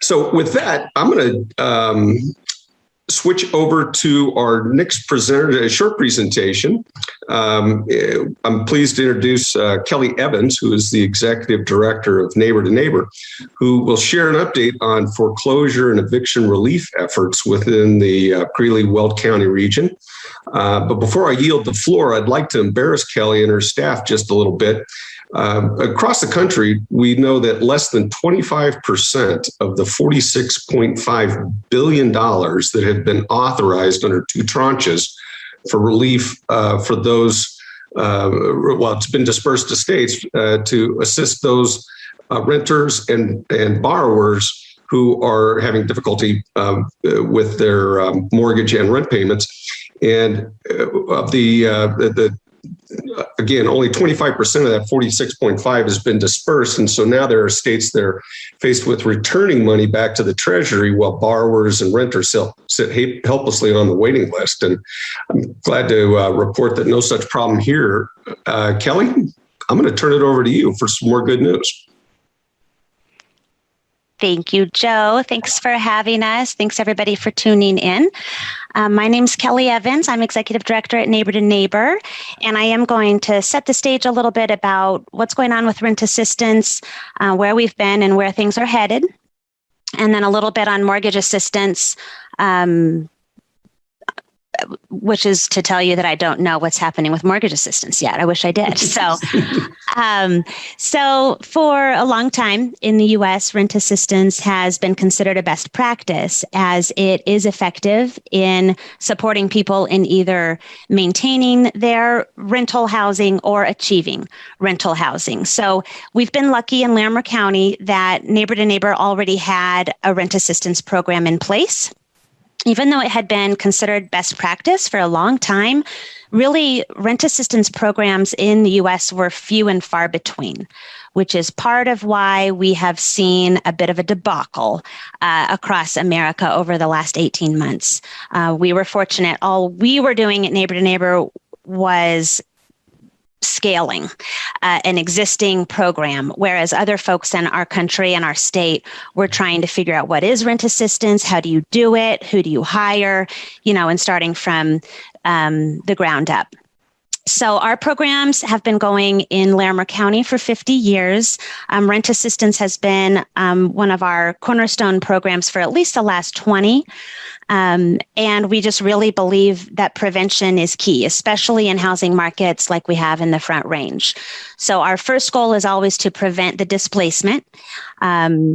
So with that, I'm going to switch over to our next presenter, a short presentation. I'm pleased to introduce Kelly Evans, who is the Executive Director of Neighbor to Neighbor, who will share an update on foreclosure and eviction relief efforts within the Greeley-Weld County region. But before I yield the floor, I'd like to embarrass Kelly and her staff just a little bit. Across the country, we know that less than 25% of the $46.5 billion that have been authorized under two tranches for relief for those, it's been dispersed to states to assist those renters and borrowers who are having difficulty with their mortgage and rent payments. And of again, only 25% of that 46.5 has been dispersed. And so now there are states that are faced with returning money back to the Treasury while borrowers and renters sit helplessly on the waiting list. And I'm glad to report that no such problem here. Kelly, I'm going to turn it over to you for some more good news. Thank you, Joe. Thanks for having us. Thanks, everybody, for tuning in. My name's Kelly Evans. I'm Executive Director at Neighbor to Neighbor, and I am going to set the stage a little bit about what's going on with rent assistance, where we've been and where things are headed, and then a little bit on mortgage assistance, which is to tell you that I don't know what's happening with mortgage assistance yet. I wish I did. So, so for a long time in the U.S., rent assistance has been considered a best practice as it is effective in supporting people in either maintaining their rental housing or achieving rental housing. So we've been lucky in Larimer County that Neighbor to Neighbor already had a rent assistance program in place. Even though it had been considered best practice for a long time, really rent assistance programs in the U.S. were few and far between, which is part of why we have seen a bit of a debacle across America over the last 18 months. We were fortunate. All we were doing at Neighbor to Neighbor was scaling an existing program, whereas other folks in our country and our state were trying to figure out what is rent assistance, how do you do it, who do you hire, and starting from the ground up. So our programs have been going in Larimer County for 50 years. Rent assistance has been one of our cornerstone programs for at least the last 20. And we just really believe that prevention is key, especially in housing markets like we have in the Front Range. So our first goal is always to prevent the displacement.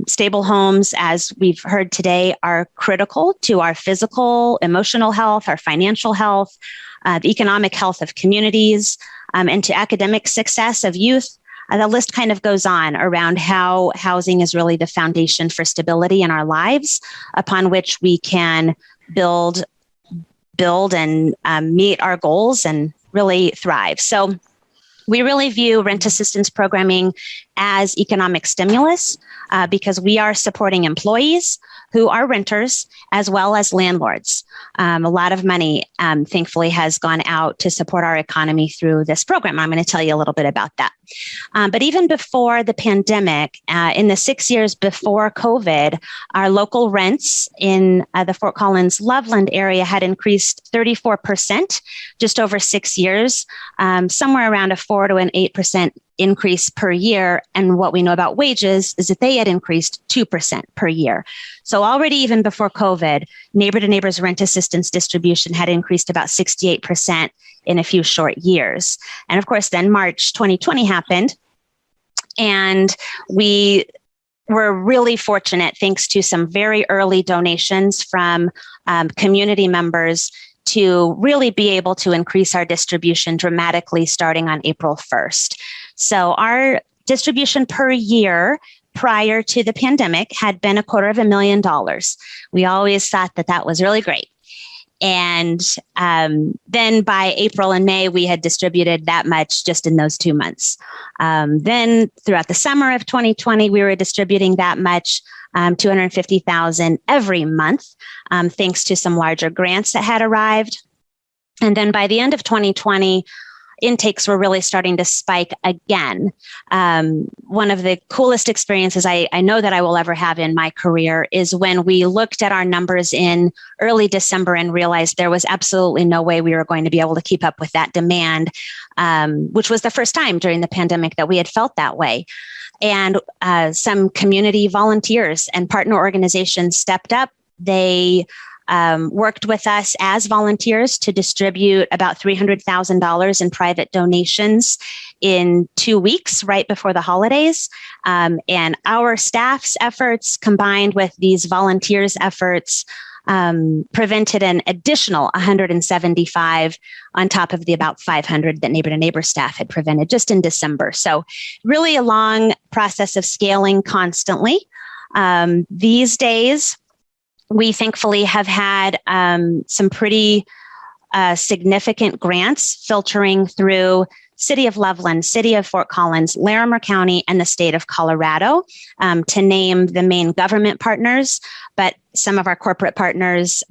Stable homes, as we've heard today, are critical to our physical, emotional health, our financial health, the economic health of communities, and to academic success of youth. The list kind of goes on around how housing is really the foundation for stability in our lives, upon which we can build and meet our goals and really thrive. So we really view rent assistance programming as economic stimulus because we are supporting employees who are renters as well as landlords. A lot of money, thankfully, has gone out to support our economy through this program. I'm going to tell you a little bit about that. But even before the pandemic, in the 6 years before COVID, our local rents in the Fort Collins Loveland area had increased 34% just over 6 years, somewhere around a 4 to an 8% increase per year. And what we know about wages is that they had increased 2% per year. So already even before COVID, Neighbor to Neighbor's rent assistance distribution had increased about 68% in a few short years. And of course, then March 2020 happened, and we were really fortunate, thanks to some very early donations from community members, to really be able to increase our distribution dramatically starting on April 1st. So our distribution per year prior to the pandemic had been $250,000. We always thought that that was really great. And then by April and May, we had distributed that much just in those 2 months. Then throughout the summer of 2020, we were distributing that much, $250,000 every month, thanks to some larger grants that had arrived. And then by the end of 2020, intakes were really starting to spike again. One of the coolest experiences I know that I will ever have in my career is when we looked at our numbers in early December and realized there was absolutely no way we were going to be able to keep up with that demand, which was the first time during the pandemic that we had felt that way. And some community volunteers and partner organizations stepped up. They worked with us as volunteers to distribute about $300,000 in private donations in 2 weeks right before the holidays. And our staff's efforts combined with these volunteers' efforts prevented an additional 175 on top of the about 500 that Neighbor to Neighbor staff had prevented just in December. So really a long process of scaling constantly. These days, we thankfully have had some pretty significant grants filtering through City of Loveland, City of Fort Collins, Larimer County, and the state of Colorado, to name the main government partners. But some of our corporate partners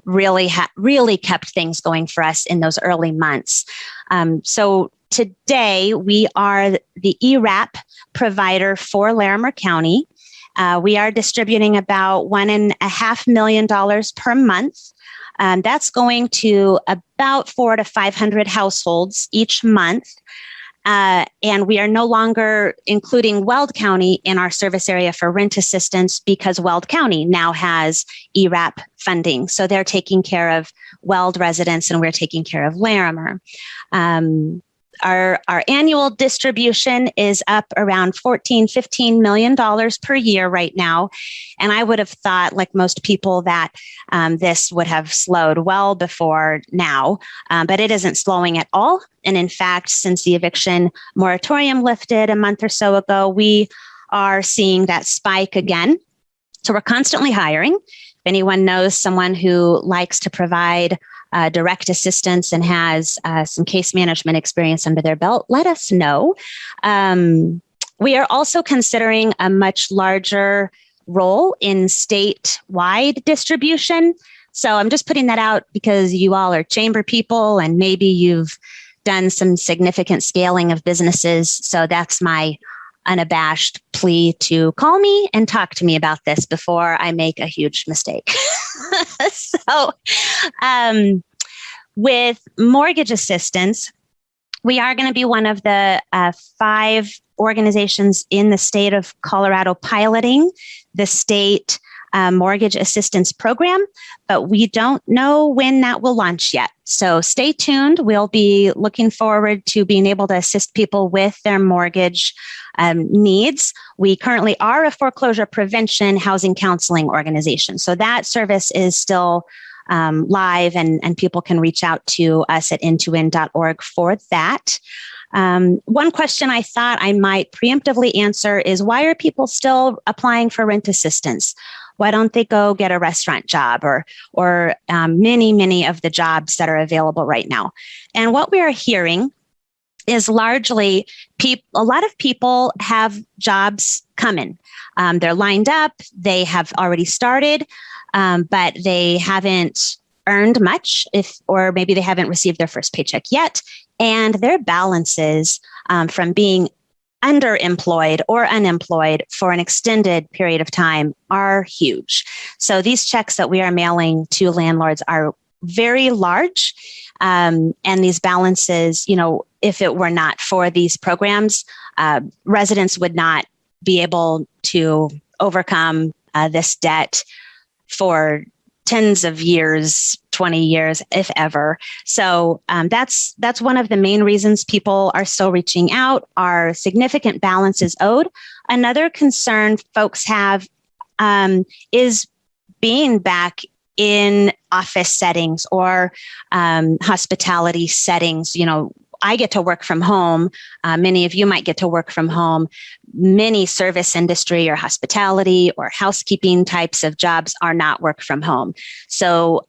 really kept things going for us in those early months. So today, we are the ERAP provider for Larimer County. We are distributing about $1.5 million per month. That's going to about 400 to 500 households each month. And we are no longer including Weld County in our service area for rent assistance because Weld County now has ERAP funding. So they're taking care of Weld residents and we're taking care of Larimer. Our annual distribution is up around $15 million per year right now. And I would have thought, like most people, that this would have slowed well before now, but it isn't slowing at all. And in fact, since the eviction moratorium lifted a month or so ago, we are seeing that spike again. So we're constantly hiring. If anyone knows someone who likes to provide direct assistance and has some case management experience under their belt, let us know. We are also considering a much larger role in statewide distribution. So I'm just putting that out because you all are chamber people and maybe you've done some significant scaling of businesses. So that's my unabashed plea to call me and talk to me about this before I make a huge mistake. So with mortgage assistance, we are going to be one of the 5 organizations in the state of Colorado piloting the state mortgage assistance program, but we don't know when that will launch yet. So stay tuned. We'll be looking forward to being able to assist people with their mortgage needs. We currently are a foreclosure prevention housing counseling organization. So that service is still live and people can reach out to us at end2end.org for that. One question I thought I might preemptively answer is, why are people still applying for rent assistance? Why don't they go get a restaurant job or many of the jobs that are available right now? And what we are hearing is largely a lot of people have jobs coming. They're lined up, they have already started, but they haven't earned much, or maybe they haven't received their first paycheck yet. And their balances from being underemployed or unemployed for an extended period of time are huge. So these checks that we are mailing to landlords are very large. And these balances, if it were not for these programs, residents would not be able to overcome this debt for tens of years, 20 years, if ever. So that's one of the main reasons people are still reaching out, are significant balances owed. Another concern folks have is being back in office settings or hospitality settings. I get to work from home. Many of you might get to work from home. Many service industry or hospitality or housekeeping types of jobs are not work from home. So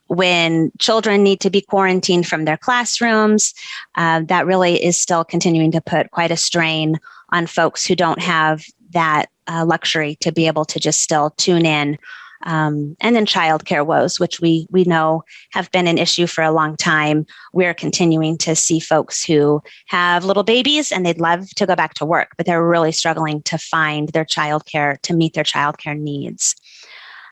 when children need to be quarantined from their classrooms, that really is still continuing to put quite a strain on folks who don't have that luxury to be able to just still tune in And then childcare woes, which we know have been an issue for a long time. We're continuing to see folks who have little babies and they'd love to go back to work, but they're really struggling to find their childcare, to meet their childcare needs.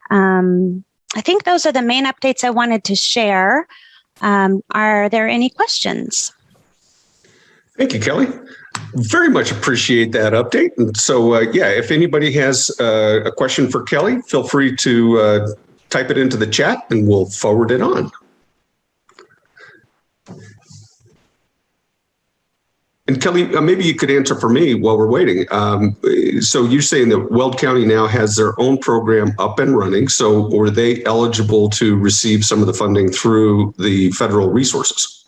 I think those are the main updates I wanted to share. Are there any questions? Thank you, Kelly. Very much appreciate that update. And so, if anybody has a question for Kelly, feel free to type it into the chat and we'll forward it on. And Kelly, maybe you could answer for me while we're waiting. So you're saying that Weld County now has their own program up and running. So were they eligible to receive some of the funding through the federal resources?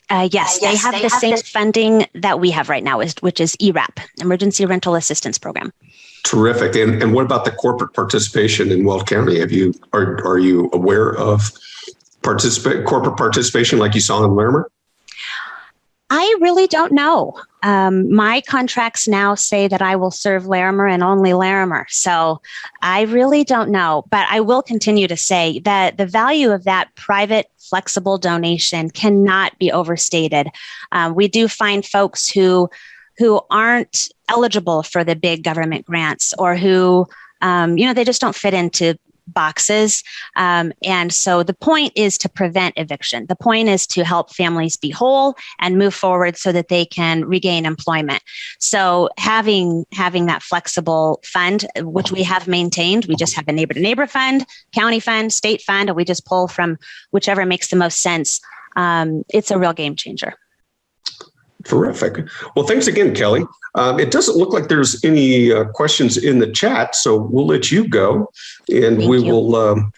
Yes, they have the same funding that we have right now, which is ERAP, Emergency Rental Assistance Program. Terrific. And what about the corporate participation in Weld County? Are you aware of corporate participation like you saw in Larimer? I really don't know. My contracts now say that I will serve Larimer and only Larimer. So I really don't know, but I will continue to say that the value of that private flexible donation cannot be overstated. We do find folks who aren't eligible for the big government grants or who, they just don't fit into boxes. And so the point is to prevent eviction. The point is to help families be whole and move forward so that they can regain employment. So having that flexible fund, which we have maintained, we just have a neighbor-to-neighbor fund, county fund, state fund, and we just pull from whichever makes the most sense. It's a real game changer. Terrific. Well, thanks again, Kelly. It doesn't look like there's any questions in the chat, so we'll let you go, and we will